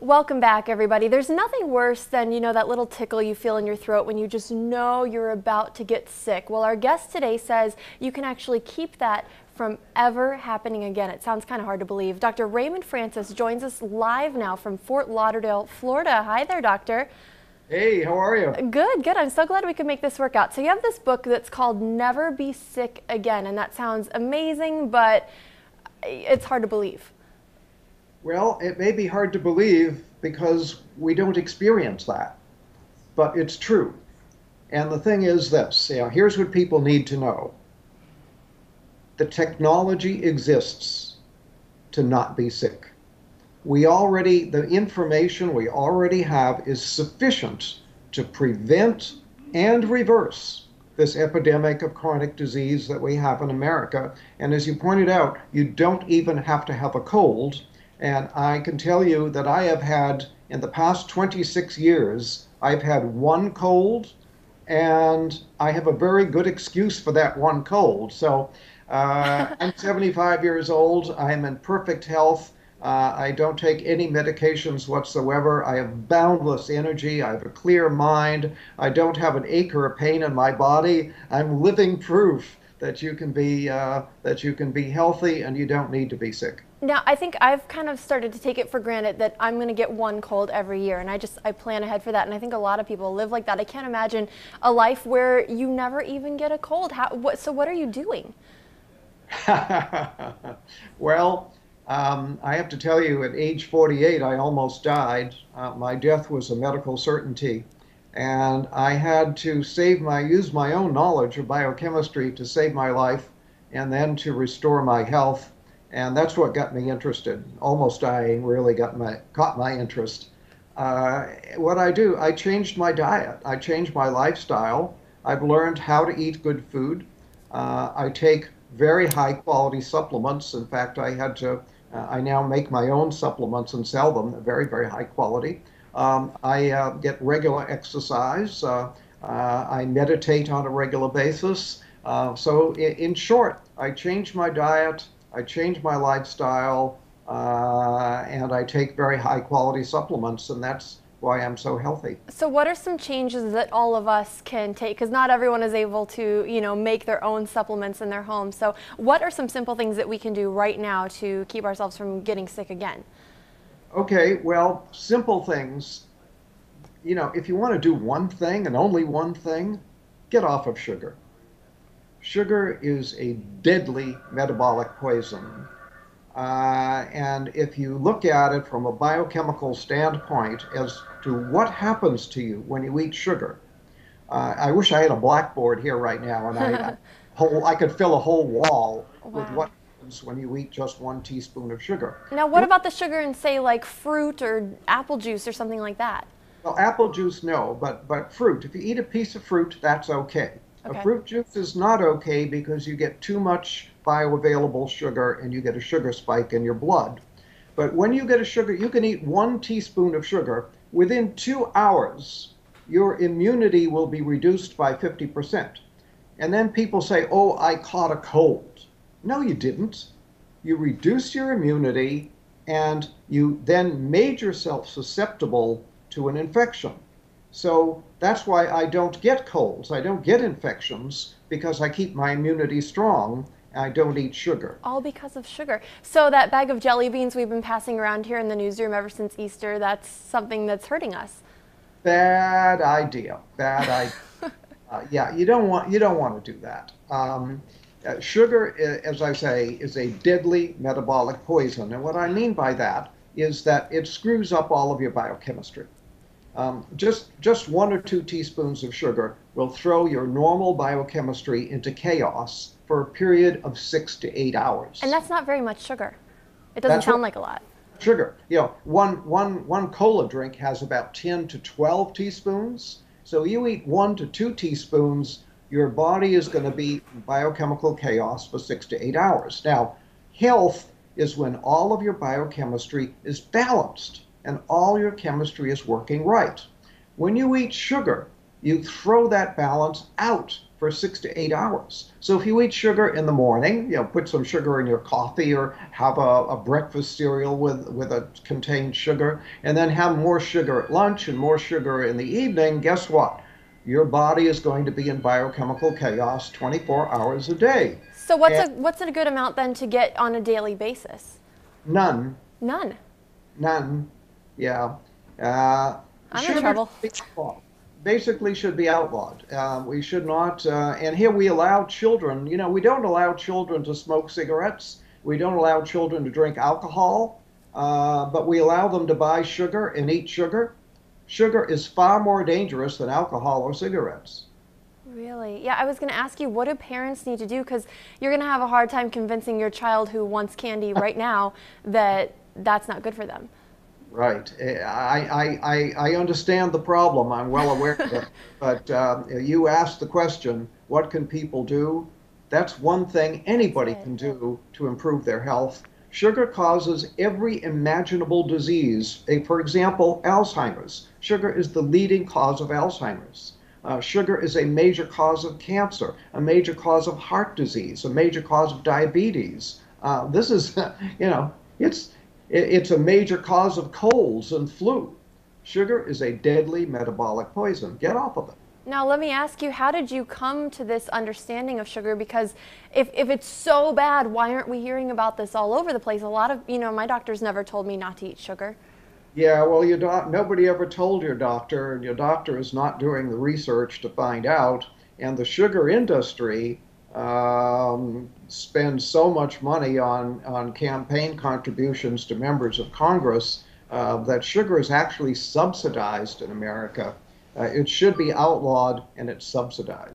Welcome back, everybody. There's nothing worse than, that little tickle you feel in your throat when you just know you're about to get sick. Well, our guest today says you can actually keep that from ever happening again. It sounds kind of hard to believe. Dr. Raymond Francis joins us live now from Fort Lauderdale, Florida. Hi there, doctor. Hey, how are you? Good, good. I'm so glad we could make this work out. So you have this book that's called Never Be Sick Again, and that sounds amazing, but it's hard to believe. Well, it may be hard to believe because we don't experience that, but it's true. And the thing is this, here's what people need to know. The technology exists to not be sick. The information we already have is sufficient to prevent and reverse this epidemic of chronic disease that we have in America. And as you pointed out, you don't even have to have a cold. And I can tell you that I have had, in the past 26 years, I've had one cold, and I have a very good excuse for that one cold. So I'm 75 years old. I am in perfect health. I don't take any medications whatsoever. I have boundless energy. I have a clear mind. I don't have an ache or a pain in my body. I'm living proof that you can be healthy and you don't need to be sick. Now, I think I've kind of started to take it for granted that I'm going to get one cold every year, and I plan ahead for that, and I think a lot of people live like that. I can't imagine a life where you never even get a cold. So what are you doing? Well, I have to tell you, at age 48, I almost died. My death was a medical certainty, and I had to use my own knowledge of biochemistry to save my life and then to restore my health. And that's what got me interested. Almost dying really caught my interest. What I do, I changed my diet. I changed my lifestyle. I've learned how to eat good food. I take very high quality supplements. In fact, I now make my own supplements and sell them, very, very high quality. I get regular exercise. I meditate on a regular basis. So in short, I changed my diet. I change my lifestyle, and I take very high quality supplements, and that's why I'm so healthy. So what are some changes that all of us can take? Because not everyone is able to, make their own supplements in their home. So what are some simple things that we can do right now to keep ourselves from getting sick again? Okay, well, simple things. If you want to do one thing and only one thing, get off of sugar. Sugar is a deadly metabolic poison. And if you look at it from a biochemical standpoint as to what happens to you when you eat sugar, I wish I had a blackboard here right now and I could fill a whole wall with what happens when you eat just 1 teaspoon of sugar. Now, what about the sugar in, say, like fruit or apple juice or something like that? Well, apple juice, no, but fruit. If you eat a piece of fruit, that's okay. Okay. A fruit juice is not okay because you get too much bioavailable sugar and you get a sugar spike in your blood. But when you get a sugar, you can eat 1 teaspoon of sugar. Within 2 hours, your immunity will be reduced by 50%. And then people say, oh, I caught a cold. No, you didn't. You reduced your immunity and you then made yourself susceptible to an infection. So that's why I don't get colds. I don't get infections because I keep my immunity strong. I don't eat sugar. All because of sugar. So that bag of jelly beans we've been passing around here in the newsroom ever since Easter, that's something that's hurting us. Bad idea. Bad idea. Yeah, you don't want to do that. Sugar, as I say, is a deadly metabolic poison. And what I mean by that is that it screws up all of your biochemistry. Just 1 or 2 teaspoons of sugar will throw your normal biochemistry into chaos for a period of 6 to 8 hours. And that's not very much sugar. It doesn't sound like a lot. Sugar. One cola drink has about 10 to 12 teaspoons. So you eat 1 to 2 teaspoons, your body is going to be in biochemical chaos for 6 to 8 hours. Now, health is when all of your biochemistry is balanced and all your chemistry is working right. When you eat sugar, you throw that balance out for 6 to 8 hours. So if you eat sugar in the morning, put some sugar in your coffee or have a breakfast cereal with a contained sugar, and then have more sugar at lunch and more sugar in the evening, guess what? Your body is going to be in biochemical chaos 24 hours a day. So And what's a good amount then to get on a daily basis? none, None. none, yeah. Uh, I'm in Sugar trouble. basically should be outlawed. We should not, and here we allow children, we don't allow children to smoke cigarettes. We don't allow children to drink alcohol, but we allow them to buy sugar and eat sugar. Sugar is far more dangerous than alcohol or cigarettes. Really? Yeah, I was going to ask you, what do parents need to do? Because you're going to have a hard time convincing your child who wants candy right now that that's not good for them. Right. I understand the problem. I'm well aware of it. But you asked the question, what can people do? That's one thing anybody can do to improve their health. Sugar causes every imaginable disease. For example, Alzheimer's. Sugar is the leading cause of Alzheimer's. Sugar is a major cause of cancer, a major cause of heart disease, a major cause of diabetes. This is, it's a major cause of colds and flu. Sugar is a deadly metabolic poison. Get off of it. Now, let me ask you, how did you come to this understanding of sugar? Because if it's so bad, why aren't we hearing about this all over the place? A lot of, my doctors never told me not to eat sugar. Yeah, well, nobody ever told your doctor, and your doctor is not doing the research to find out. And the sugar industry spends so much money on campaign contributions to members of Congress that sugar is actually subsidized in America. It should be outlawed, and it's subsidized.